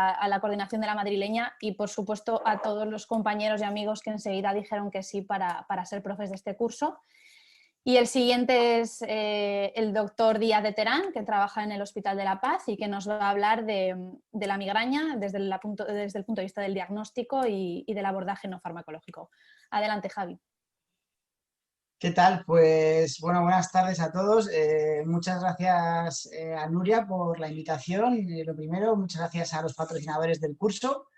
a la coordinación de la madrileña y, por supuesto, a todos los compañeros y amigos que enseguida dijeron que sí para ser profes de este curso. Y el siguiente es el doctor Díaz de Terán, que trabaja en el Hospital de la Paz y que nos va a hablar de la migraña desde el punto de vista del diagnóstico y del abordaje no farmacológico. Adelante, Javi. ¿Qué tal? Pues bueno, buenas tardes a todos. Muchas gracias a Nuria por la invitación. Lo primero, muchas gracias a los patrocinadores del curso.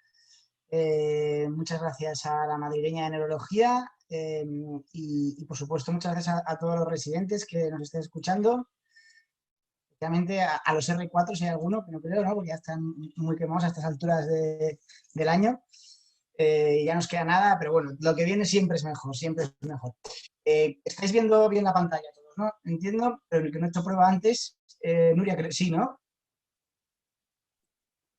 Muchas gracias a la madrileña de neurología y por supuesto muchas gracias a todos los residentes que nos estén escuchando. Especialmente a los R4 si hay alguno, que no creo, ¿no? Porque ya están muy quemados a estas alturas del año. Ya nos queda nada, pero bueno, lo que viene siempre es mejor, siempre es mejor. Estáis viendo bien la pantalla todos, ¿no? Entiendo, pero el que no he hecho prueba antes, Nuria, sí, ¿no?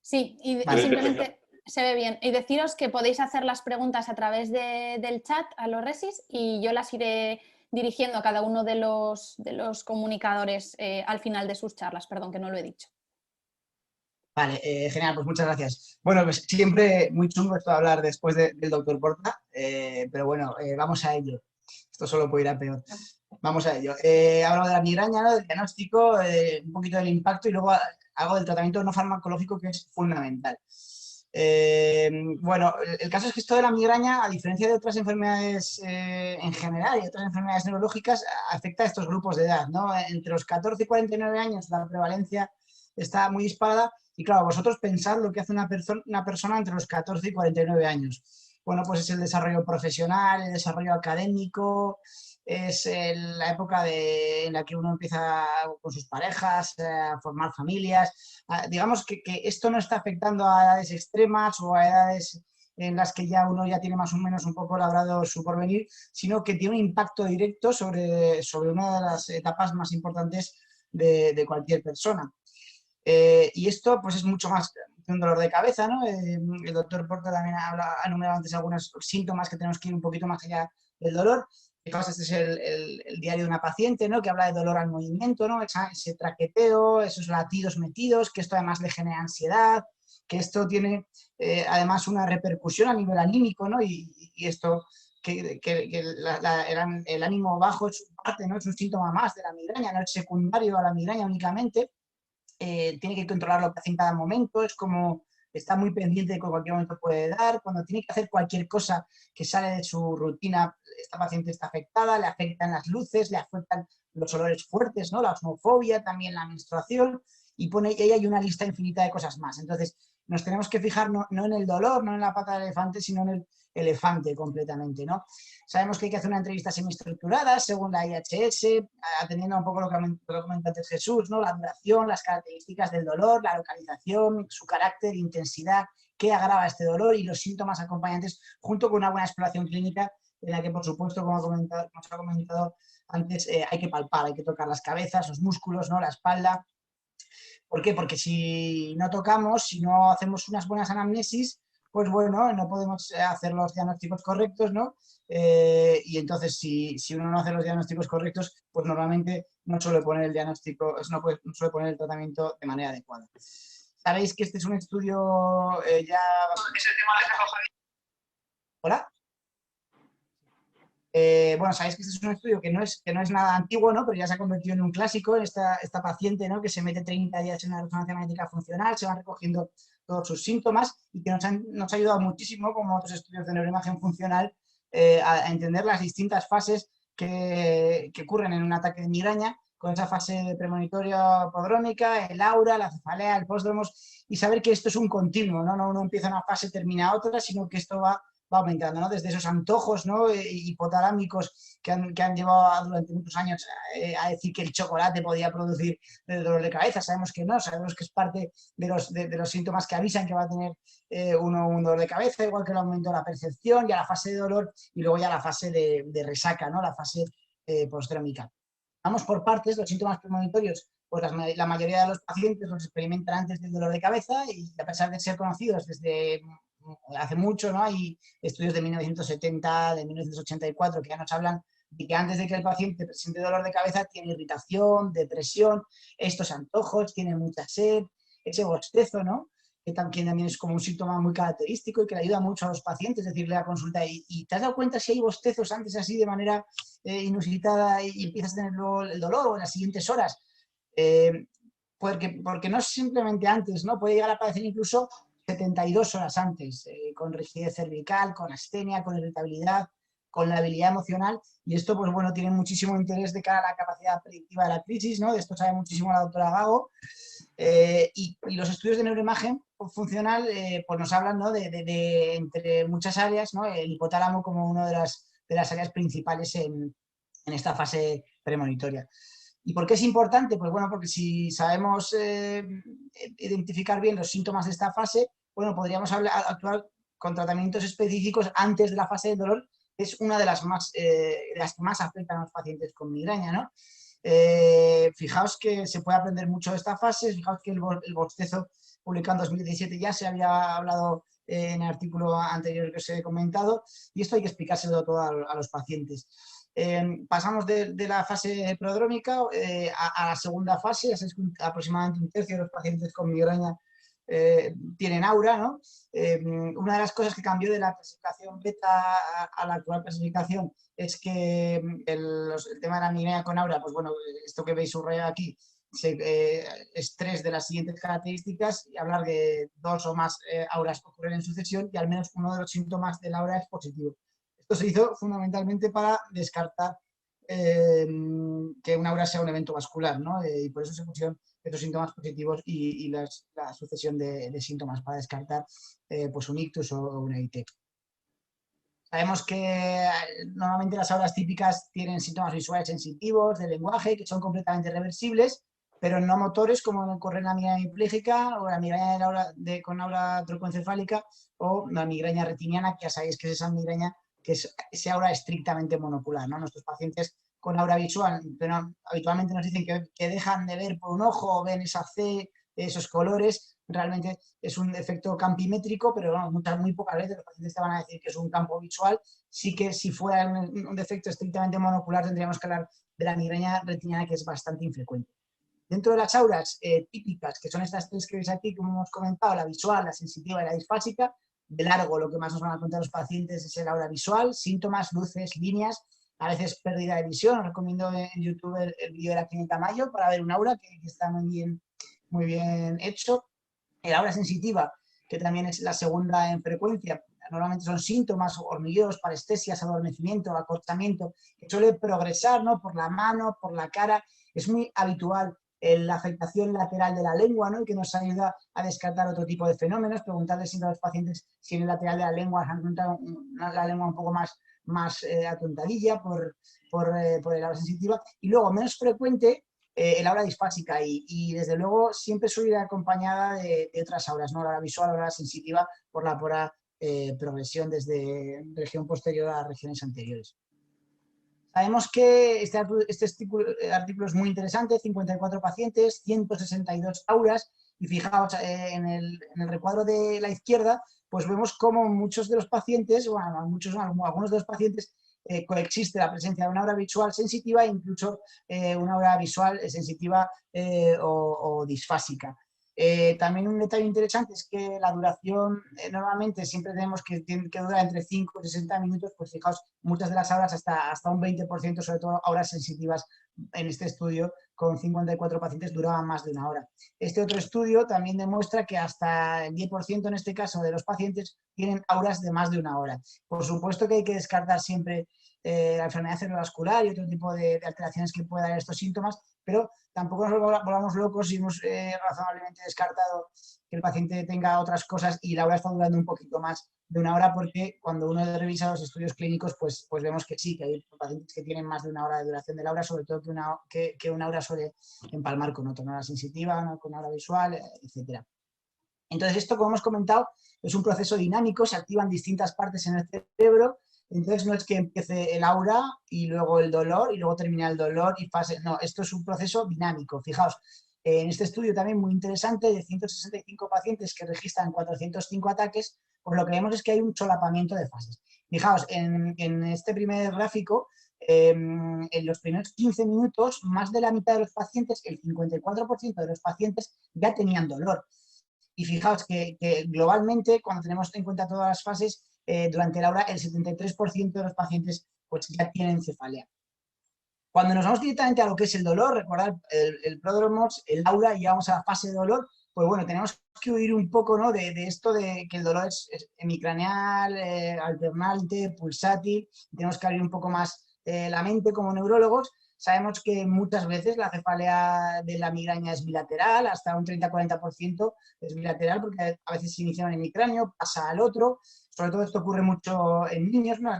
Sí, y vale. simplemente se ve bien. Y deciros que podéis hacer las preguntas a través del chat a los resis y yo las iré dirigiendo a cada uno de los comunicadores al final de sus charlas, perdón, que no lo he dicho. Vale, genial, pues muchas gracias. Bueno, pues siempre muy chungo esto de hablar después del doctor Porta, pero bueno, vamos a ello. Esto solo puede ir a peor. Vamos a ello. Hablo de la migraña, ¿no? Del diagnóstico, un poquito del impacto y luego hago del tratamiento no farmacológico, que es fundamental. Bueno, el caso es que esto de la migraña, a diferencia de otras enfermedades en general y otras enfermedades neurológicas, afecta a estos grupos de edad, ¿no? Entre los 14 y 49 años la prevalencia está muy disparada y claro, vosotros pensad lo que hace una persona entre los 14 y 49 años. Bueno, pues es el desarrollo profesional, el desarrollo académico, es la época en la que uno empieza con sus parejas, a formar familias. Digamos que esto no está afectando a edades extremas o a edades en las que ya uno ya tiene más o menos un poco labrado su porvenir, sino que tiene un impacto directo sobre una de las etapas más importantes de cualquier persona. Y esto pues es mucho más que un dolor de cabeza, ¿no? El doctor Porta también ha enumerado antes algunos síntomas que tenemos que ir un poquito más allá del dolor. Este es el diario de una paciente, ¿no? Que habla de dolor al movimiento, ¿no? Ese traqueteo, esos latidos metidos, que esto además le genera ansiedad, que esto tiene además una repercusión a nivel anímico, ¿no? Y esto, el ánimo bajo es parte, ¿no? Es un síntoma más de la migraña, no es secundario a la migraña únicamente. Tiene que controlar lo que hace en cada momento, es como está muy pendiente de que en cualquier momento puede dar, cuando tiene que hacer cualquier cosa que sale de su rutina, esta paciente está afectada, le afectan las luces, le afectan los olores fuertes, ¿no? La osmofobia, también la menstruación, y ahí hay una lista infinita de cosas más. Entonces, nos tenemos que fijar no en el dolor, no en la pata del elefante, sino en el elefante completamente, ¿no? Sabemos que hay que hacer una entrevista semiestructurada según la IHS, atendiendo un poco lo que comenta antes Jesús, ¿no? La duración, las características del dolor, la localización, su carácter, intensidad, qué agrava este dolor y los síntomas acompañantes, junto con una buena exploración clínica en la que, por supuesto, como nos ha comentado antes, hay que palpar, hay que tocar las cabezas, los músculos, ¿no? La espalda. ¿Por qué? Porque si no tocamos, si no hacemos unas buenas anamnesis, pues bueno, no podemos hacer los diagnósticos correctos, ¿no? Y entonces, si uno no hace los diagnósticos correctos, pues normalmente no suele poner el diagnóstico, no suele poner el tratamiento de manera adecuada. Sabéis que este es un estudio ya... ¿Es el tema de Javier? ¿Hola? Bueno, sabéis que este es un estudio que no es nada antiguo, ¿no? Pero ya se ha convertido en un clásico, esta paciente, ¿no? Que se mete 30 días en una resonancia magnética funcional, se van recogiendo todos sus síntomas y que nos ha ayudado muchísimo, como otros estudios de neuroimagen funcional, a entender las distintas fases que ocurren en un ataque de migraña, con esa fase premonitoria prodrómica, el aura, la cefalea, el pósdromos, y saber que esto es un continuo, ¿no? No uno empieza una fase, termina otra, sino que esto va aumentando, ¿no? Desde esos antojos, ¿no? Hipotalámicos que han llevado durante muchos años a decir que el chocolate podía producir dolor de cabeza. Sabemos que no, sabemos que es parte de los síntomas que avisan que va a tener uno un dolor de cabeza, igual que el aumento de la percepción, ya la fase de dolor y luego ya la fase de resaca, ¿no? La fase postdrómica. Vamos por partes, los síntomas premonitorios, pues la mayoría de los pacientes los experimentan antes del dolor de cabeza y a pesar de ser conocidos desde hace mucho, ¿no? Hay estudios de 1970, de 1984 que ya nos hablan de que antes de que el paciente presente dolor de cabeza tiene irritación, depresión, estos antojos, tiene mucha sed, ese bostezo, ¿no? que también es como un síntoma muy característico y que le ayuda mucho a los pacientes, decirle a consulta, ¿y te has dado cuenta si hay bostezos antes así de manera inusitada y empiezas a tener luego el dolor o en las siguientes horas? Porque no es simplemente antes, ¿no? Puede llegar a aparecer incluso 72 horas antes, con rigidez cervical, con astenia, con irritabilidad, con la habilidad emocional, y esto, pues bueno, tiene muchísimo interés de cara a la capacidad predictiva de la crisis, ¿no? De esto sabe muchísimo la doctora Gago, y los estudios de neuroimagen funcional pues nos hablan, ¿no? de entre muchas áreas, ¿no? El hipotálamo como una de las áreas principales en esta fase premonitoria. ¿Y por qué es importante? Pues bueno, porque si sabemos identificar bien los síntomas de esta fase, bueno, podríamos actuar con tratamientos específicos antes de la fase del dolor, que es una de las que más afectan a los pacientes con migraña, ¿no? Fijaos que se puede aprender mucho de esta fase, fijaos que el bostezo publicado en 2017 ya se había hablado en el artículo anterior que os he comentado, y esto hay que explicárselo todo a los pacientes. Pasamos de la fase prodrómica a la segunda fase, ya sabéis que aproximadamente un tercio de los pacientes con migraña tienen aura, ¿no? Una de las cosas que cambió de la clasificación beta a la actual clasificación es que el tema de la migraña con aura, pues bueno, esto que veis subrayado aquí, es 3 de las siguientes características, y hablar de 2 o más auras que ocurren en sucesión, y al menos uno de los síntomas del aura es positivo. Esto se hizo fundamentalmente para descartar que una aura sea un evento vascular, ¿no? Y por eso se pusieron estos síntomas positivos y la sucesión de síntomas para descartar pues un ictus o una IT. Sabemos que normalmente las auras típicas tienen síntomas visuales sensitivos, de lenguaje, que son completamente reversibles, pero no motores, como ocurre en la migraña hemipléjica o la migraña con aura trocoencefálica o la migraña retiniana, que ya sabéis que es esa migraña que es ese aura estrictamente monocular, ¿no? Nuestros pacientes con aura visual, pero habitualmente nos dicen que dejan de ver por un ojo o ven esa C, esos colores. Realmente es un efecto campimétrico, pero bueno, muy pocas veces los pacientes te van a decir que es un campo visual. Sí que si fuera un defecto estrictamente monocular tendríamos que hablar de la migraña retiniana, que es bastante infrecuente. Dentro de las auras típicas, que son estas 3 que veis aquí, como hemos comentado, la visual, la sensitiva y la disfásica, de largo lo que más nos van a contar los pacientes es el aura visual, síntomas, luces, líneas, a veces pérdida de visión. Os recomiendo en YouTube el vídeo de la Clínica Mayo para ver un aura que está muy bien hecho. El aura sensitiva, que también es la segunda en frecuencia, normalmente son síntomas, hormigueos, parestesias, adormecimiento, acortamiento, que suele progresar, ¿no? Por la mano, por la cara. Es muy habitual la afectación lateral de la lengua, ¿no? Y que nos ayuda a descartar otro tipo de fenómenos. Preguntarles siempre a los pacientes si en el lateral de la lengua han encontrado la lengua un poco más atontadilla por el aura sensitiva. Y luego, menos frecuente, el aura disfásica, y desde luego siempre suele ir acompañada de otras auras, ¿no? La aura visual, la aura sensitiva, por la pura progresión desde región posterior a regiones anteriores. Sabemos que este artículo es muy interesante, 54 pacientes, 162 auras, y fijaos en el recuadro de la izquierda, pues vemos como muchos de los pacientes, bueno, algunos de los pacientes coexiste la presencia de una aura visual sensitiva e incluso una aura visual sensitiva o disfásica. También un detalle interesante es que la duración, normalmente siempre tenemos que durar entre 5 y 60 minutos, pues fijaos, muchas de las auras hasta un 20%, sobre todo auras sensitivas en este estudio, con 54 pacientes duraban más de una hora. Este otro estudio también demuestra que hasta el 10% en este caso de los pacientes tienen auras de más de una hora. Por supuesto que hay que descartar siempre la enfermedad cerebrovascular y otro tipo de alteraciones que puedan dar estos síntomas, pero tampoco nos volvamos locos si hemos razonablemente descartado que el paciente tenga otras cosas y la hora está durando un poquito más de una hora, porque cuando uno revisa los estudios clínicos, pues vemos que sí, que hay pacientes que tienen más de una hora de duración de la hora, sobre todo que una hora suele empalmar con otra, una hora sensitiva, con hora visual, etc. Entonces, esto, como hemos comentado, es un proceso dinámico, se activan distintas partes en el cerebro. Entonces no es que empiece el aura y luego el dolor y luego termina el dolor y fase. No, esto es un proceso dinámico. Fijaos, en este estudio también muy interesante, de 165 pacientes que registran 405 ataques, pues lo que vemos es que hay un solapamiento de fases. Fijaos, en este primer gráfico, en los primeros 15 minutos, más de la mitad de los pacientes, el 54% de los pacientes, ya tenían dolor. Y fijaos que globalmente, cuando tenemos en cuenta todas las fases, durante la hora el 73% de los pacientes pues, ya tienen cefalea. Cuando nos vamos directamente a lo que es el dolor, recordad el pródromos, el aura, y vamos a la fase de dolor, pues bueno, tenemos que huir un poco, ¿no? de esto de que el dolor es hemicraneal, alternante, pulsátil, tenemos que abrir un poco más la mente como neurólogos. Sabemos que muchas veces la cefalea de la migraña es bilateral, hasta un 30-40% es bilateral, porque a veces se inicia en el hemicráneo, pasa al otro. Sobre todo esto ocurre mucho en niños, ¿no?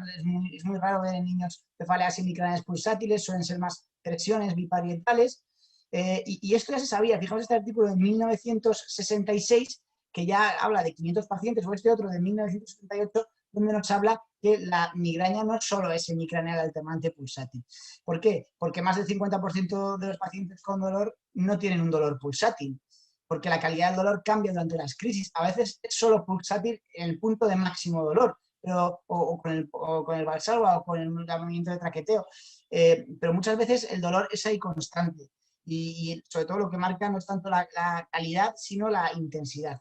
Es muy raro ver en niños cefaleas hemicraneales pulsátiles, suelen ser más presiones biparietales. Y esto ya se sabía. Fijaos este artículo de 1966, que ya habla de 500 pacientes, o este otro de 1978, donde nos habla que la migraña no solo es hemicraneal alternante pulsátil. ¿Por qué? Porque más del 50% de los pacientes con dolor no tienen un dolor pulsátil, porque la calidad del dolor cambia durante las crisis. A veces es solo pulsátil en el punto de máximo dolor, pero, o con el valsalva o con el movimiento de traqueteo, pero muchas veces el dolor es ahí constante. Y sobre todo lo que marca no es tanto la calidad, sino la intensidad.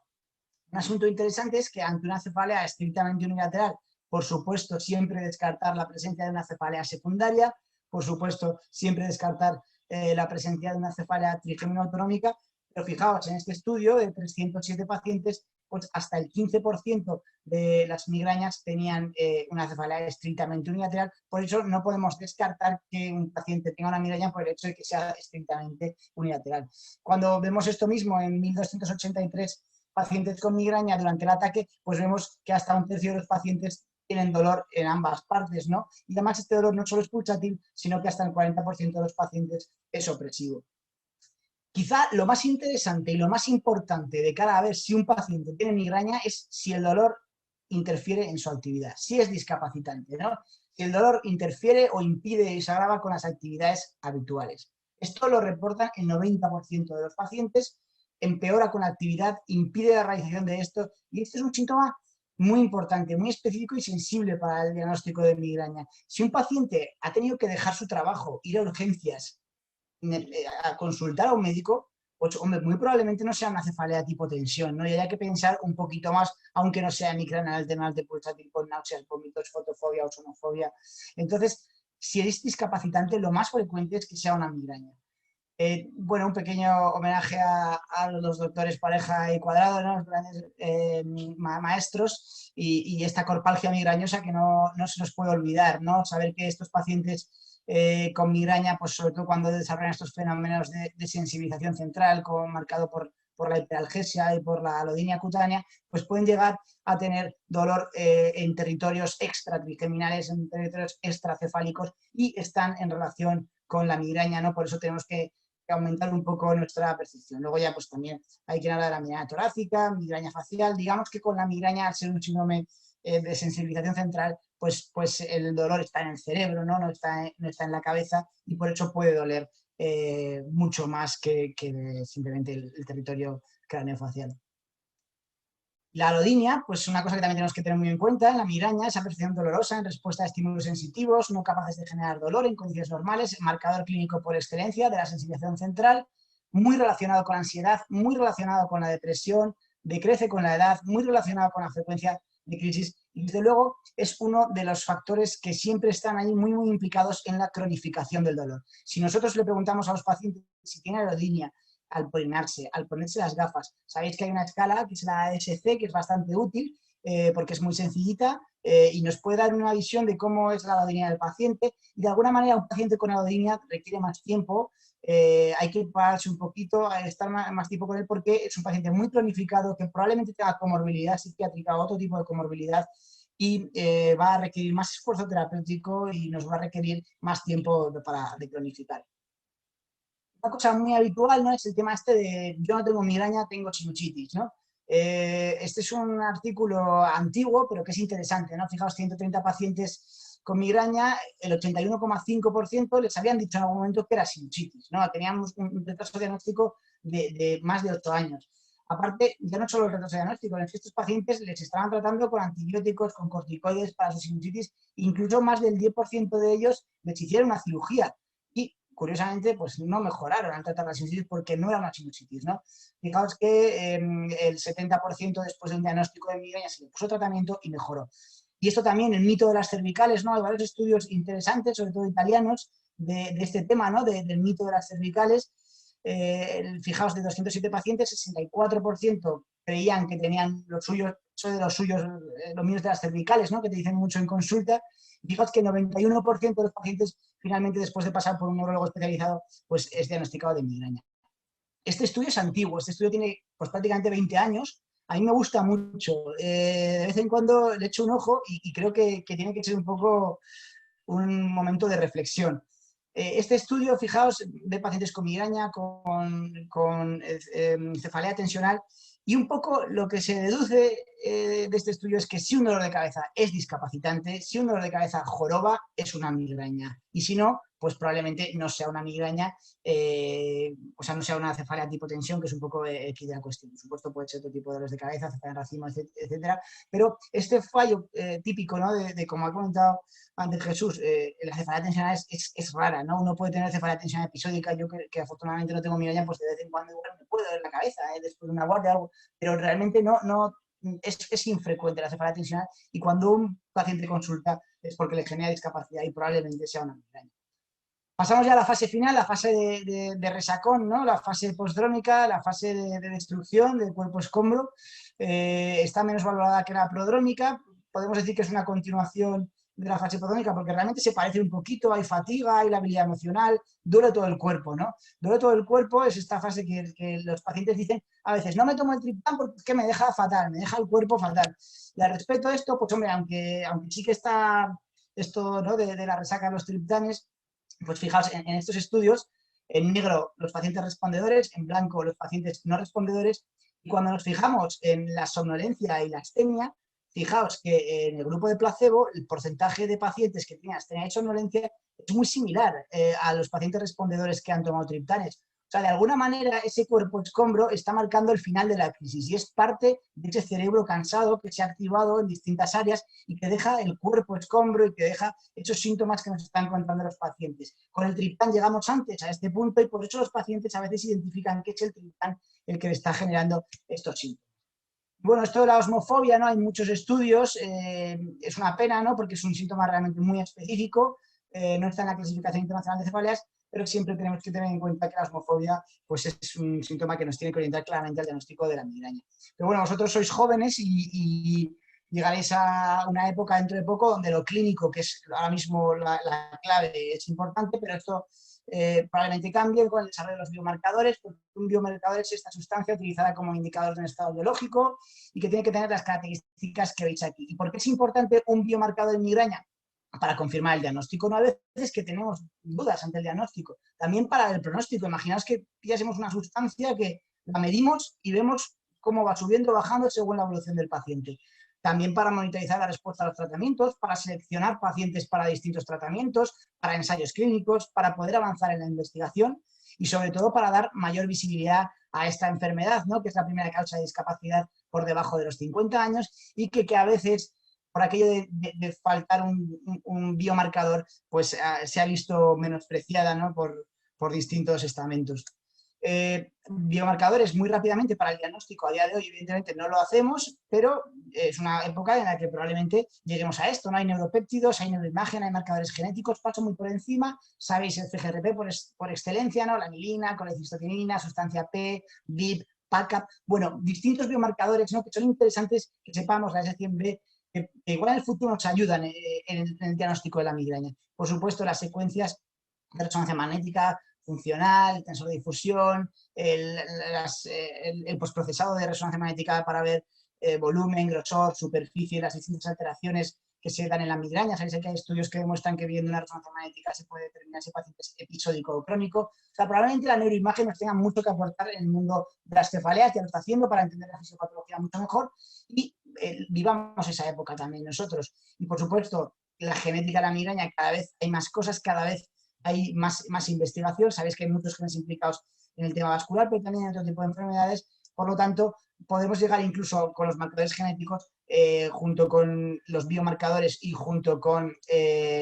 Un asunto interesante es que ante una cefalea estrictamente unilateral, por supuesto, siempre descartar la presencia de una cefalea secundaria, por supuesto, siempre descartar la presencia de una cefalea trigémino autonómica, pero fijaos, en este estudio de 307 pacientes, pues hasta el 15% de las migrañas tenían una cefalea estrictamente unilateral. Por eso no podemos descartar que un paciente tenga una migraña por el hecho de que sea estrictamente unilateral. Cuando vemos esto mismo en 1283 pacientes con migraña durante el ataque, pues vemos que hasta un tercio de los pacientes tienen dolor en ambas partes, ¿no? Y además este dolor no solo es pulsátil, sino que hasta el 40% de los pacientes es opresivo. Quizá lo más interesante y lo más importante de cara a ver si un paciente tiene migraña es si el dolor interfiere en su actividad, si es discapacitante, ¿no? Si el dolor interfiere o impide y se agrava con las actividades habituales. Esto lo reportan el 90% de los pacientes, empeora con la actividad, impide la realización de esto, y este es un síntoma muy importante, muy específico y sensible para el diagnóstico de migraña. Si un paciente ha tenido que dejar su trabajo, ir a urgencias, a consultar a un médico, pues hombre, muy probablemente no sea una cefalea tipo tensión, ¿no? Y hay que pensar un poquito más, aunque no sea hemicraneal alternante pulsátil con náuseas, vómitos, fotofobia o sonofobia. Entonces, si es discapacitante, lo más frecuente es que sea una migraña. Bueno, un pequeño homenaje a los doctores Pareja y Cuadrado, ¿no? Los grandes maestros, y esta corpalgia migrañosa que no se nos puede olvidar, ¿no? Saber que estos pacientes con migraña, pues sobre todo cuando desarrollan estos fenómenos de sensibilización central, marcado por la hiperalgesia y por la alodinia cutánea, pues pueden llegar a tener dolor en territorios extratrigeminales, en territorios extracefálicos, y están en relación con la migraña, ¿no? Por eso tenemos que aumentar un poco nuestra percepción. Luego ya pues también hay quien habla de la migraña torácica, migraña facial. Digamos que con la migraña, al ser un síndrome de sensibilización central, pues el dolor está en el cerebro, ¿no? No está en la cabeza, y por eso puede doler mucho más que simplemente el territorio craneofacial. La alodinia, pues una cosa que también tenemos que tener muy en cuenta en la migraña, esa percepción dolorosa en respuesta a estímulos sensitivos, no capaces de generar dolor en condiciones normales, marcador clínico por excelencia de la sensibilización central, muy relacionado con la ansiedad, muy relacionado con la depresión, decrece con la edad, muy relacionado con la frecuencia de crisis, y desde luego es uno de los factores que siempre están ahí muy, muy implicados en la cronificación del dolor. Si nosotros le preguntamos a los pacientes si tienen alodinia, al polinarse, al ponerse las gafas. Sabéis que hay una escala que es la ASC, que es bastante útil porque es muy sencillita y nos puede dar una visión de cómo es la alodinia del paciente. Y de alguna manera un paciente con alodinia requiere más tiempo, hay que pararse un poquito, estar más tiempo con él, porque es un paciente muy cronificado que probablemente tenga comorbilidad psiquiátrica o otro tipo de comorbilidad, y va a requerir más esfuerzo terapéutico y nos va a requerir más tiempo de cronificar. Una cosa muy habitual, ¿no? Es el tema este de yo no tengo migraña, tengo sinusitis, ¿no? Este es un artículo antiguo, pero que es interesante, ¿no? Fijaos, 130 pacientes con migraña, el 81,5% les habían dicho en algún momento que era sinusitis, ¿no? Teníamos un retraso diagnóstico de más de 8 años. Aparte, ya no solo el retraso diagnóstico, es que estos pacientes les estaban tratando con antibióticos, con corticoides para su sinusitis, incluso más del 10% de ellos les hicieron una cirugía. Y curiosamente, pues no mejoraron al tratar la sinusitis porque no era una sinusitis, ¿no? Fijaos que el 70% después de un diagnóstico de migraña se le puso tratamiento y mejoró. Y esto también, el mito de las cervicales, ¿no? Hay varios estudios interesantes, sobre todo italianos, de este tema, ¿no? Del mito de las cervicales. Fijaos, de 207 pacientes, 64% creían que tenían los suyos, los míos de las cervicales, ¿no? Que te dicen mucho en consulta. Fijaos que el 91% de los pacientes, finalmente, después de pasar por un neurólogo especializado, pues es diagnosticado de migraña. Este estudio es antiguo, este estudio tiene pues prácticamente 20 años. A mí me gusta mucho. De vez en cuando le echo un ojo y creo que tiene que ser un poco un momento de reflexión. Este estudio, fijaos, ve pacientes con migraña, con cefalea tensional, y un poco lo que se deduce de este estudio es que si un dolor de cabeza es discapacitante, si un dolor de cabeza joroba, es una migraña. Y si no, pues probablemente no sea una migraña, o sea, no sea una cefalea tipo tensión, que es un poco aquí de la cuestión. Por supuesto, puede ser otro tipo de dolores de cabeza, cefalea en racimo, etcétera. Pero este fallo típico, ¿no? De como ha comentado antes Jesús, la cefalea tensional es rara, ¿no? Uno puede tener cefalea tensional episódica, yo que afortunadamente no tengo migraña, pues de vez en cuando igual me puede doler la cabeza, después de una guardia o algo, pero realmente no es infrecuente la cefalea tensional, y cuando un paciente consulta es porque le genera discapacidad y probablemente sea una migraña. Pasamos ya a la fase final, la fase de resacón, ¿no? La fase postdrómica, la fase de destrucción del cuerpo escombro. Está menos valorada que la prodrómica. Podemos decir que es una continuación de la fase prodrómica porque realmente se parece un poquito, hay fatiga, hay labilidad emocional, duele todo el cuerpo, ¿no? Duele todo el cuerpo es esta fase que los pacientes dicen a veces, no me tomo el triptán porque me deja fatal, me deja el cuerpo fatal. Y al respecto de esto, pues hombre, aunque sí que está esto, ¿no? de la resaca de los triptanes, pues fijaos, en estos estudios, en negro los pacientes respondedores, en blanco los pacientes no respondedores, y cuando nos fijamos en la somnolencia y la astenia, fijaos que en el grupo de placebo el porcentaje de pacientes que tienen astenia y somnolencia es muy similar a los pacientes respondedores que han tomado triptanes. O sea, de alguna manera ese cuerpo escombro está marcando el final de la crisis y es parte de ese cerebro cansado que se ha activado en distintas áreas y que deja el cuerpo escombro y que deja esos síntomas que nos están contando los pacientes. Con el triptán llegamos antes a este punto y por eso los pacientes a veces identifican que es el triptán el que le está generando estos síntomas. Bueno, esto de la osmofobia, ¿no? Hay muchos estudios, es una pena, ¿no? Porque es un síntoma realmente muy específico, no está en la clasificación internacional de cefaleas, pero siempre tenemos que tener en cuenta que la osmofobia pues es un síntoma que nos tiene que orientar claramente al diagnóstico de la migraña. Pero bueno, vosotros sois jóvenes y llegaréis a una época dentro de poco donde lo clínico, que es ahora mismo la clave, es importante, pero esto probablemente cambie con el desarrollo de los biomarcadores, porque un biomarcador es esta sustancia utilizada como indicador de un estado biológico y que tiene que tener las características que veis aquí. ¿Y por qué es importante un biomarcador en migraña? Para confirmar el diagnóstico. No, a veces que tenemos dudas ante el diagnóstico. También para el pronóstico. Imaginaos que pillásemos una sustancia que la medimos y vemos cómo va subiendo o bajando según la evolución del paciente. También para monitorizar la respuesta a los tratamientos, para seleccionar pacientes para distintos tratamientos, para ensayos clínicos, para poder avanzar en la investigación y sobre todo para dar mayor visibilidad a esta enfermedad, ¿no? Que es la primera causa de discapacidad por debajo de los 50 años y que a veces por aquello de faltar un biomarcador, pues se ha visto menospreciada, ¿no? por distintos estamentos. Biomarcadores muy rápidamente para el diagnóstico a día de hoy, evidentemente no lo hacemos, pero es una época en la que probablemente lleguemos a esto, ¿no? Hay neuropéptidos, hay neuroimagen, hay marcadores genéticos, paso muy por encima, sabéis el CGRP por excelencia, ¿no? La anilina, colecistocinina, sustancia P, VIP, PACAP, bueno, distintos biomarcadores, ¿no? Que son interesantes que sepamos, la S100B, que igual en el futuro nos ayudan en el diagnóstico de la migraña. Por supuesto, las secuencias de resonancia magnética, funcional, el tensor de difusión, el postprocesado de resonancia magnética para ver volumen, grosor, superficie, las distintas alteraciones que se dan en la migraña. Sabéis que hay estudios que demuestran que viendo una resonancia magnética se puede determinar si el paciente es episódico o crónico. O sea, probablemente la neuroimagen nos tenga mucho que aportar en el mundo de las cefaleas, ya lo está haciendo para entender la fisiopatología mucho mejor y vivamos esa época también nosotros. Y por supuesto, la genética de la migraña, cada vez hay más cosas, cada vez hay más investigación. Sabéis que hay muchos genes implicados en el tema vascular, pero también en otro tipo de enfermedades. Por lo tanto, podemos llegar incluso con los marcadores genéticos junto con los biomarcadores y junto con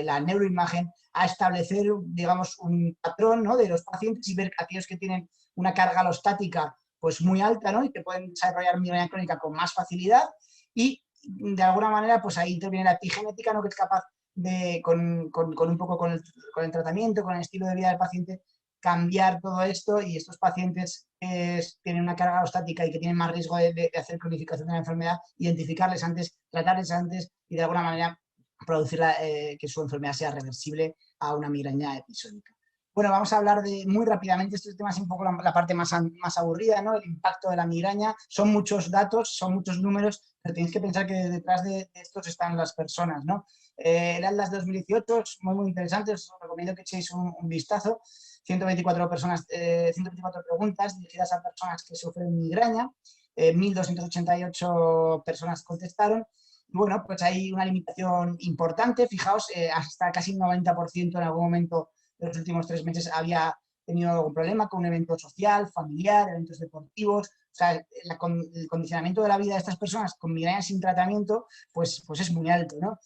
la neuroimagen, a establecer, digamos, un patrón, ¿no?, de los pacientes y ver que aquellos que tienen una carga alostática pues muy alta, ¿no?, y que pueden desarrollar migraña crónica con más facilidad, y de alguna manera pues ahí interviene la epigenética, ¿no?, que es capaz de, con un poco con el tratamiento, con el estilo de vida del paciente, cambiar todo esto, y estos pacientes tienen una carga alostática y que tienen más riesgo de hacer cronificación de la enfermedad, identificarles antes, tratarles antes y de alguna manera producir que su enfermedad sea reversible a una migraña episódica. Bueno, vamos a hablar muy rápidamente, este tema es un poco la parte más aburrida, ¿no?, el impacto de la migraña. Son muchos datos, son muchos números, pero tenéis que pensar que detrás de estos están las personas, ¿no? El Atlas 2018 es muy interesante, os recomiendo que echéis un vistazo. 124 preguntas dirigidas a personas que sufren migraña, 1.288 personas contestaron. Y bueno, pues hay una limitación importante, fijaos, hasta casi un 90% en algún momento de los últimos 3 meses había tenido algún problema con un evento social, familiar, eventos deportivos. O sea, el condicionamiento de la vida de estas personas con migraña sin tratamiento, pues es muy alto, ¿no?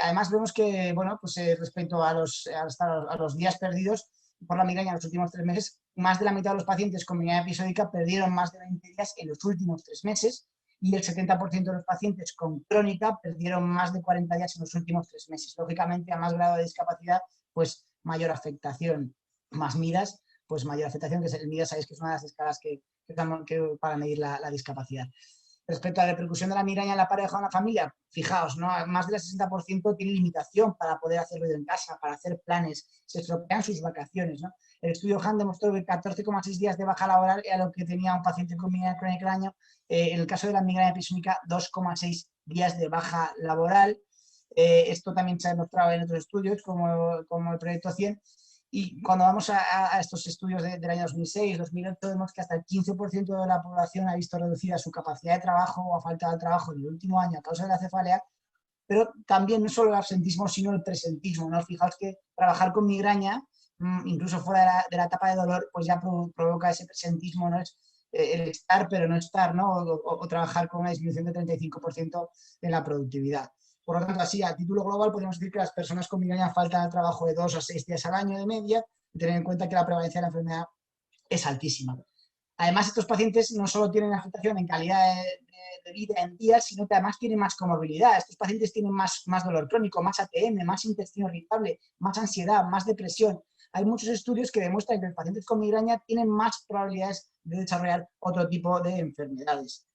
Además vemos que, bueno, pues respecto a los días perdidos por la migraña en los últimos 3 meses, más de la mitad de los pacientes con migraña episódica perdieron más de 20 días en los últimos 3 meses, y el 70% de los pacientes con crónica perdieron más de 40 días en los últimos 3 meses. Lógicamente, a más grado de discapacidad, pues mayor afectación. Más MIDAS, pues mayor afectación, que es el MIDAS, sabéis que es una de las escalas que para medir la discapacidad. Respecto a la repercusión de la migraña en la pareja o en la familia, fijaos, ¿no?, más del 60% tiene limitación para poder hacer ruido en casa, para hacer planes, se estropean sus vacaciones, ¿no? El estudio Han demostró que 14,6 días de baja laboral era lo que tenía un paciente con migraña crónica al año. En el caso de la migraña episódica, 2,6 días de baja laboral. Esto también se ha demostrado en otros estudios, como el proyecto 100. Y cuando vamos a estos estudios del año 2006, 2008, vemos que hasta el 15% de la población ha visto reducida su capacidad de trabajo o ha faltado de trabajo en el último año a causa de la cefalea, pero también no solo el absentismo, sino el presentismo, ¿no? Fijaos que trabajar con migraña, incluso fuera de la etapa de dolor, pues ya provoca ese presentismo, ¿no? Es el estar pero no estar, ¿no? O trabajar con una disminución de 35% en la productividad. Por lo tanto, así, a título global, podemos decir que las personas con migraña faltan al trabajo de 2 a 6 días al año de media, y tener en cuenta que la prevalencia de la enfermedad es altísima. Además, estos pacientes no solo tienen afectación en calidad de vida en días, sino que además tienen más comorbilidad. Estos pacientes tienen más dolor crónico, más ATM, más intestino irritable, más ansiedad, más depresión. Hay muchos estudios que demuestran que los pacientes con migraña tienen más probabilidades de desarrollar otro tipo de enfermedades.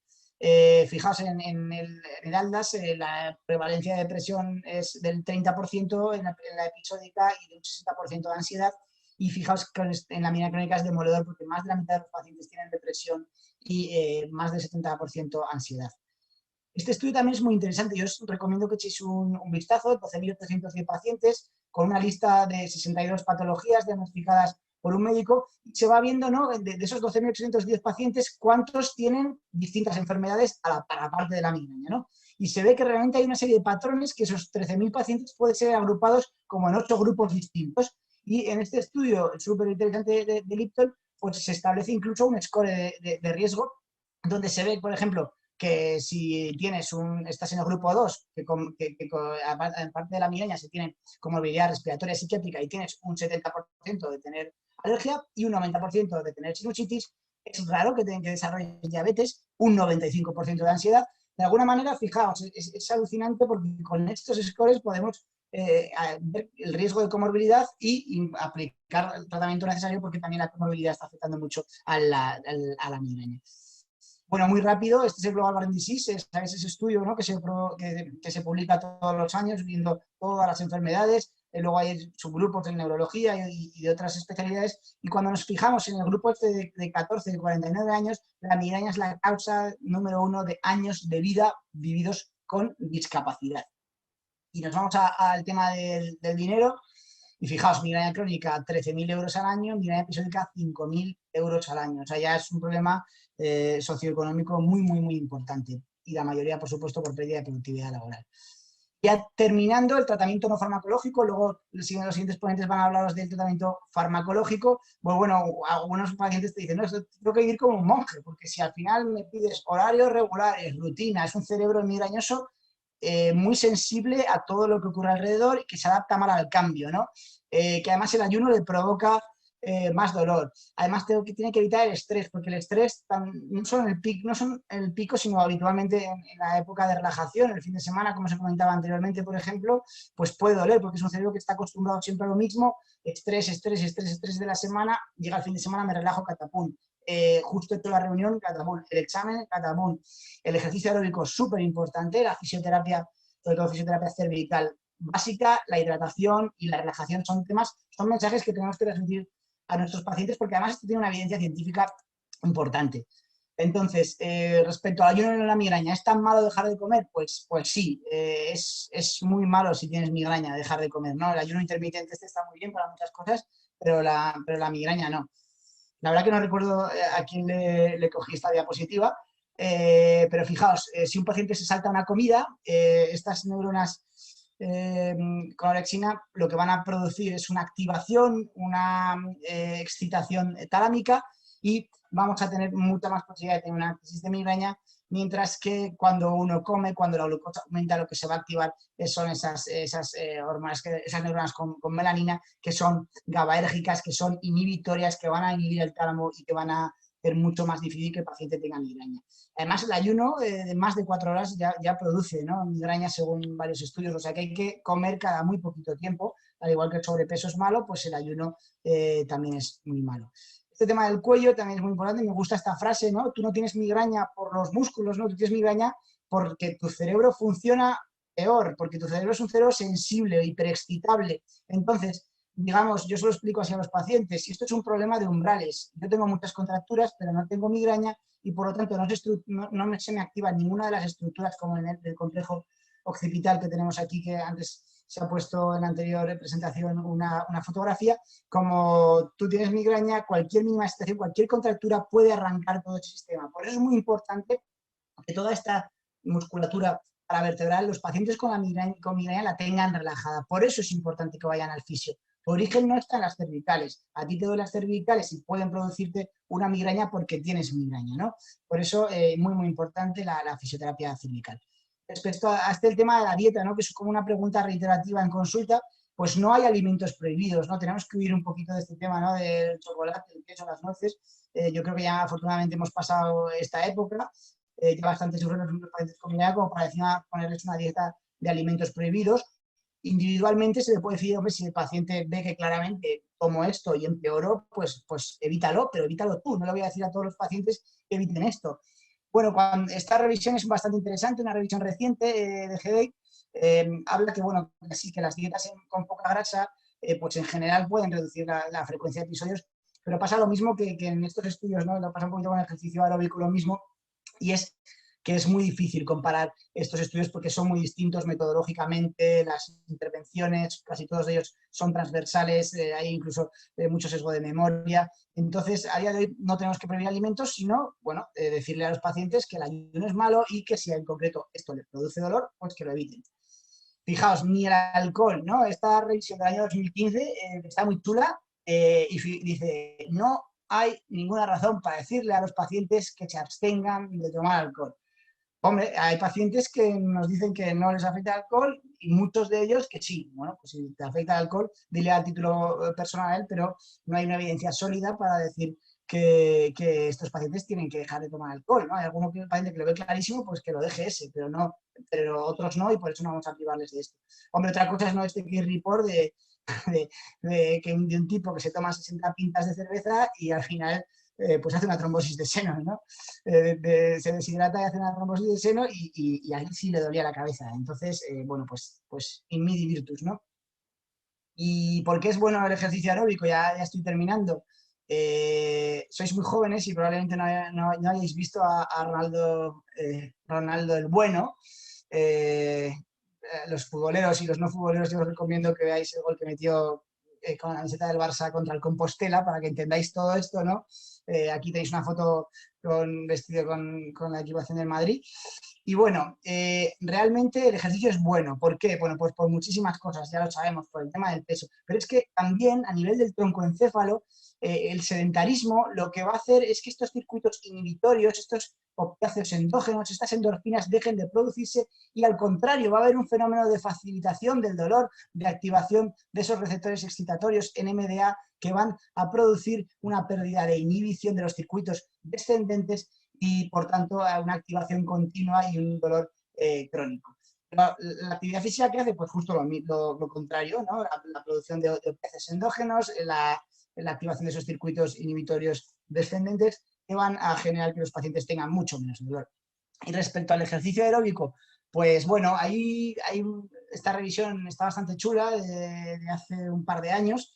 Fijaos, en el ALDAS la prevalencia de depresión es del 30% en la episódica y del 60% de ansiedad. Y fijaos que en la migraña crónica es demoledor, porque más de la mitad de los pacientes tienen depresión y más del 70% ansiedad. Este estudio también es muy interesante, yo os recomiendo que echéis un vistazo, 12.310 pacientes, con una lista de 62 patologías diagnosticadas por un médico, y se va viendo, ¿no?, de esos 12.810 pacientes, cuántos tienen distintas enfermedades a la parte de la migraña, ¿no? Y se ve que realmente hay una serie de patrones que esos 13.000 pacientes pueden ser agrupados como en 8 grupos distintos. Y en este estudio súper interesante de Lipton, pues se establece incluso un score de riesgo, donde se ve, por ejemplo, que si estás en el grupo 2, que aparte de la migraña se tiene comorbilidad respiratoria psiquiátrica y tienes un 70% de tener alergia y un 90% de tener sinusitis, es raro que desarrolles diabetes, un 95% de ansiedad. De alguna manera, fijaos, es alucinante, porque con estos scores podemos ver el riesgo de comorbilidad y aplicar el tratamiento necesario, porque también la comorbilidad está afectando mucho a la migraña. Bueno, muy rápido, este es el Global Brain Disease, es ese estudio, ¿no?, que se publica todos los años, viendo todas las enfermedades. Luego hay subgrupos de neurología y de otras especialidades, y cuando nos fijamos en el grupo este de 14 y 49 años, la migraña es la causa número 1 de años de vida vividos con discapacidad. Y nos vamos al tema del dinero, y fijaos, migraña crónica 13.000 euros al año, migraña episódica 5.000 euros al año. O sea, ya es un problema socioeconómico muy importante, y la mayoría, por supuesto, por pérdida de productividad laboral. Ya terminando el tratamiento no farmacológico, luego los siguientes ponentes van a hablaros del tratamiento farmacológico. Pues bueno, algunos pacientes te dicen, no, esto tengo que vivir como un monje, porque si al final me pides horarios regulares, rutina, es un cerebro migrañoso muy sensible a todo lo que ocurre alrededor y que se adapta mal al cambio, ¿no? Que además el ayuno le provoca más dolor. Además tiene que evitar el estrés, porque el estrés no son el pico, sino habitualmente en la época de relajación, el fin de semana, como se comentaba anteriormente, por ejemplo, pues puede doler, porque es un cerebro que está acostumbrado siempre a lo mismo, estrés, estrés, estrés, estrés de la semana, llega el fin de semana, me relajo, catapum. Justo hecho la reunión, catapum. El examen, catapum. El ejercicio aeróbico es súper importante, la fisioterapia, sobre todo fisioterapia cervical básica, la hidratación y la relajación son mensajes que tenemos que transmitir a nuestros pacientes, porque además esto tiene una evidencia científica importante. Entonces, respecto al ayuno en la migraña, ¿es tan malo dejar de comer? Pues sí, es muy malo si tienes migraña dejar de comer, ¿no? El ayuno intermitente está muy bien para muchas cosas, pero la migraña no. La verdad que no recuerdo a quién le cogí esta diapositiva, pero fijaos, si un paciente se salta una comida, estas neuronas con orexina lo que van a producir es una activación, una excitación talámica y vamos a tener mucha más posibilidad de tener una crisis de migraña, mientras que cuando uno come, cuando la glucosa aumenta, lo que se va a activar son esas hormonas, esas neuronas con melanina, que son GABAérgicas, que son inhibitorias, que van a inhibir el tálamo y que van a hacer mucho más difícil que el paciente tenga migraña. Además, el ayuno de más de 4 horas ya produce, ¿no?, migraña según varios estudios, o sea que hay que comer cada muy poquito tiempo, al igual que el sobrepeso es malo, pues el ayuno también es muy malo. Este tema del cuello también es muy importante, me gusta esta frase, ¿no? Tú no tienes migraña por los músculos, ¿no? Tú tienes migraña porque tu cerebro funciona peor, porque tu cerebro es un cerebro sensible, hiperexcitable. Entonces, digamos, yo se lo explico así a los pacientes, si esto es un problema de umbrales, yo tengo muchas contracturas, pero no tengo migraña y por lo tanto no se me activa ninguna de las estructuras como en el complejo occipital que tenemos aquí, que antes se ha puesto en la anterior presentación una fotografía. Como tú tienes migraña, cualquier mínima excitación, cualquier contractura puede arrancar todo el sistema. Por eso es muy importante que toda esta musculatura paravertebral, los pacientes con migraña la tengan relajada. Por eso es importante que vayan al fisio. Tu origen no está en las cervicales. A ti te duelen las cervicales y pueden producirte una migraña porque tienes migraña, ¿no? Por eso, muy importante la fisioterapia cervical. Respecto a este el tema de la dieta, ¿no?, que es como una pregunta reiterativa en consulta, pues no hay alimentos prohibidos, ¿no? Tenemos que huir un poquito de este tema, ¿no?, del chocolate, el queso, las nueces. Yo creo que ya afortunadamente hemos pasado esta época. Ya bastante sufren los pacientes con migraña como para encima ponerles una dieta de alimentos prohibidos. Individualmente se le puede decir, hombre, si el paciente ve que claramente tomo esto y empeoró, pues evítalo, pero evítalo tú. No le voy a decir a todos los pacientes que eviten esto. Bueno, esta revisión es bastante interesante, una revisión reciente de GDEI, habla que, bueno, sí, que las dietas con poca grasa, pues en general pueden reducir la frecuencia de episodios, pero pasa lo mismo que en estos estudios, ¿no? Lo pasa un poquito con el ejercicio aeróbico, lo mismo, y es que es muy difícil comparar estos estudios porque son muy distintos metodológicamente, las intervenciones, casi todos ellos son transversales, hay incluso mucho sesgo de memoria. Entonces, a día de hoy no tenemos que prohibir alimentos, sino, bueno, decirle a los pacientes que el ayuno es malo y que si en concreto esto les produce dolor, pues que lo eviten. Fijaos, ni el alcohol, ¿no? Esta revisión del año 2015 está muy chula y dice, no hay ninguna razón para decirle a los pacientes que se abstengan de tomar alcohol. Hombre, hay pacientes que nos dicen que no les afecta el alcohol y muchos de ellos que sí. Bueno, pues si te afecta el alcohol, dile a título personal a él, pero no hay una evidencia sólida para decir que estos pacientes tienen que dejar de tomar alcohol, ¿no? Hay alguno paciente que lo ve clarísimo, pues que lo deje ese, pero otros no, y por eso no vamos a privarles de esto. Hombre, otra cosa es no este case report de un tipo que se toma 60 pintas de cerveza y al final pues hace una trombosis de seno, ¿no? Se deshidrata y hace una trombosis de seno y a él sí le dolía la cabeza. Entonces, bueno, pues in midi virtus, ¿no? ¿Y por qué es bueno el ejercicio aeróbico? Ya estoy terminando. Sois muy jóvenes y probablemente no hayáis visto a Ronaldo el Bueno. Los futboleros y los no futboleros, yo os recomiendo que veáis el gol que metió con la camiseta del Barça contra el Compostela para que entendáis todo esto, ¿no? Aquí tenéis una foto vestido con la equipación del Madrid. Y bueno, realmente el ejercicio es bueno. ¿Por qué? Bueno, pues por muchísimas cosas, ya lo sabemos, por el tema del peso. Pero es que también a nivel del troncoencéfalo, el sedentarismo lo que va a hacer es que estos circuitos inhibitorios, estos opiáceos endógenos, estas endorfinas dejen de producirse y al contrario va a haber un fenómeno de facilitación del dolor, de activación de esos receptores excitatorios NMDA que van a producir una pérdida de inhibición de los circuitos descendentes y por tanto a una activación continua y un dolor crónico. La actividad física que hace, pues justo lo contrario, ¿no? La producción de opiáceos endógenos, la activación de esos circuitos inhibitorios descendentes que van a generar que los pacientes tengan mucho menos dolor. Y respecto al ejercicio aeróbico, pues bueno, ahí esta revisión está bastante chula de hace un par de años.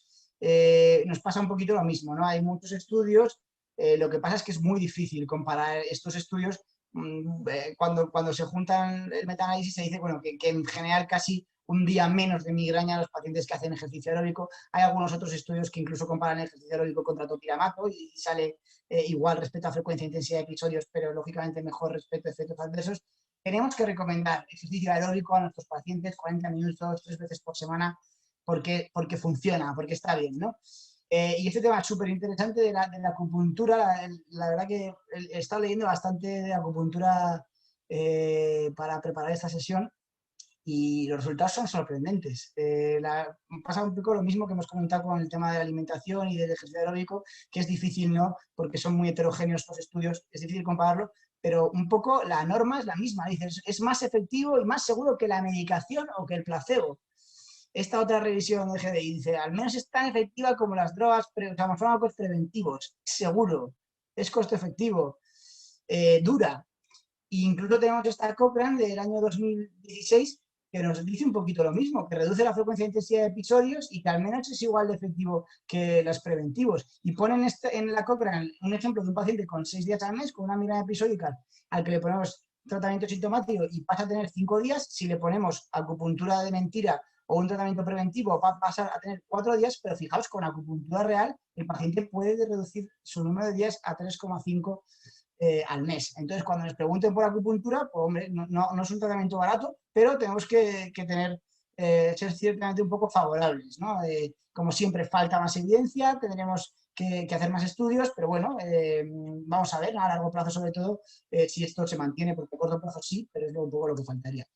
Nos pasa un poquito lo mismo, ¿no? Hay muchos estudios, lo que pasa es que es muy difícil comparar estos estudios. Cuando se juntan el metaanálisis se dice bueno, que en general casi un día menos de migraña a los pacientes que hacen ejercicio aeróbico. Hay algunos otros estudios que incluso comparan el ejercicio aeróbico contra topiramato y sale igual respecto a frecuencia e intensidad de episodios, pero lógicamente mejor respecto a efectos adversos. Tenemos que recomendar ejercicio aeróbico a nuestros pacientes 40 minutos, 3 veces por semana, porque funciona, porque está bien, ¿no? Y este tema es súper interesante de la acupuntura. La verdad que he estado leyendo bastante de acupuntura para preparar esta sesión y los resultados son sorprendentes. Pasa un poco lo mismo que hemos comentado con el tema de la alimentación y del ejercicio aeróbico, que es difícil, ¿no? Porque son muy heterogéneos estos estudios, es difícil compararlo, pero un poco la norma es la misma. Dices, es más efectivo y más seguro que la medicación o que el placebo. Esta otra revisión de GDI dice, al menos es tan efectiva como las drogas, o sea, los fármacos preventivos. Seguro, es costo efectivo, dura. E incluso tenemos esta Cochrane del año 2016 que nos dice un poquito lo mismo, que reduce la frecuencia e intensidad de episodios y que al menos es igual de efectivo que los preventivos. Y ponen en la Cochrane un ejemplo de un paciente con 6 días al mes, con una migraña episódica, al que le ponemos tratamiento sintomático y pasa a tener 5 días, si le ponemos acupuntura de mentira o un tratamiento preventivo va a pasar a tener 4 días, pero fijaos, con acupuntura real el paciente puede reducir su número de días a 3,5 al mes. Entonces, cuando nos pregunten por acupuntura, pues hombre, no es un tratamiento barato, pero tenemos que tener, ser ciertamente un poco favorables, ¿no? Como siempre, falta más evidencia, tendremos que hacer más estudios, pero bueno, vamos a ver, ¿no? A largo plazo sobre todo, si esto se mantiene, porque a corto plazo sí, pero es un poco lo que faltaría.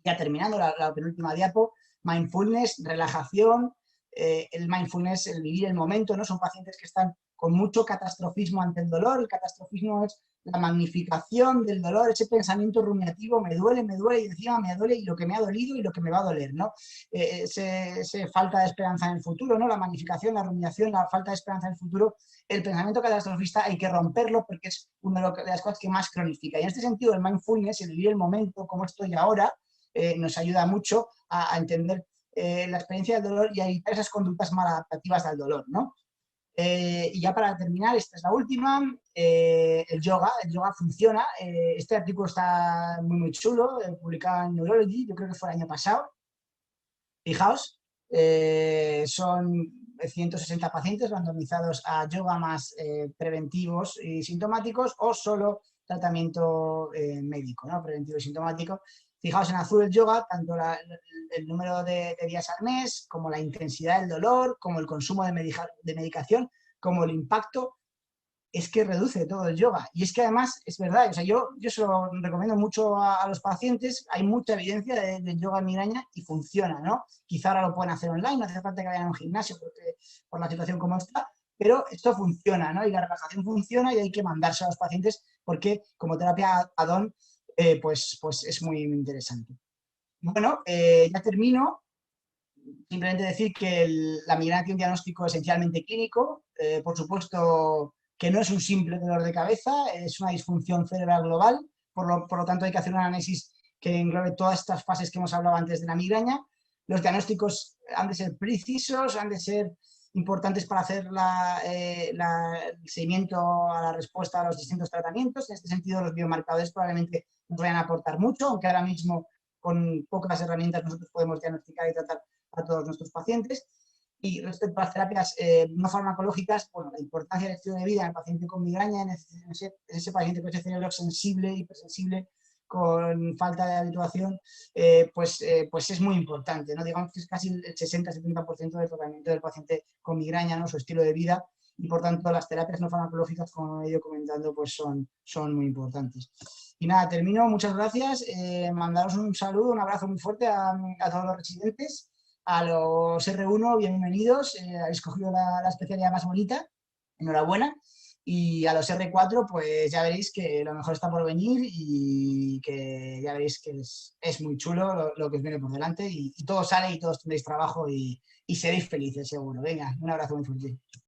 Ya terminando, la penúltima diapo, mindfulness, relajación, el mindfulness, el vivir el momento, ¿no? Son pacientes que están con mucho catastrofismo ante el dolor. El catastrofismo es la magnificación del dolor, ese pensamiento rumiativo, me duele y encima me duele y lo que me ha dolido y lo que me va a doler, ¿no? Ese falta de esperanza en el futuro, ¿no? La magnificación, la rumiación, la falta de esperanza en el futuro. El pensamiento catastrofista hay que romperlo porque es una de las cosas que más cronifica. Y en este sentido, el mindfulness, el vivir el momento, como estoy ahora, nos ayuda mucho a entender la experiencia del dolor y a evitar esas conductas maladaptativas al dolor, ¿no? Y ya para terminar, esta es la última, el yoga funciona. Este artículo está muy chulo, publicado en Neurology, yo creo que fue el año pasado. Fijaos, son 160 pacientes randomizados a yoga más preventivos y sintomáticos o solo tratamiento médico, ¿no? Preventivo y sintomático. Fijaos en azul el yoga, tanto el número de días al mes, como la intensidad del dolor, como el consumo de medicación, como el impacto, es que reduce todo el yoga. Y es que además, es verdad, o sea, yo se lo recomiendo mucho a los pacientes, hay mucha evidencia de yoga en migraña y funciona, ¿no? Quizá ahora lo pueden hacer online, no hace falta que vayan a un gimnasio por la situación como está, pero esto funciona, ¿no? Y la relajación funciona y hay que mandarse a los pacientes porque como terapia add-on, pues es muy interesante. Bueno, ya termino. Simplemente decir que la migraña tiene un diagnóstico esencialmente clínico, por supuesto que no es un simple dolor de cabeza, es una disfunción cerebral global, por lo tanto hay que hacer un análisis que englobe todas estas fases que hemos hablado antes de la migraña. Los diagnósticos han de ser precisos, han de ser importantes para hacer el seguimiento a la respuesta a los distintos tratamientos. En este sentido, los biomarcadores probablemente nos vayan a aportar mucho, aunque ahora mismo con pocas herramientas nosotros podemos diagnosticar y tratar a todos nuestros pacientes. Y respecto a las terapias no farmacológicas, bueno, la importancia del estilo de vida en el paciente con migraña, en ese paciente con ese cerebro sensible, hipersensible, con falta de habituación, pues es muy importante, ¿no? Digamos que es casi el 60-70% del tratamiento del paciente con migraña, ¿no? Su estilo de vida, y por tanto las terapias no farmacológicas, como he ido comentando, pues son muy importantes. Y nada, termino, muchas gracias, mandaros un saludo, un abrazo muy fuerte a todos los residentes, a los R1, bienvenidos, habéis escogido la especialidad más bonita, enhorabuena. Y a los R4, pues ya veréis que lo mejor está por venir y que ya veréis que es muy chulo lo que os viene por delante y todo sale y todos tendréis trabajo y seréis felices, seguro. Venga, un abrazo muy fuerte.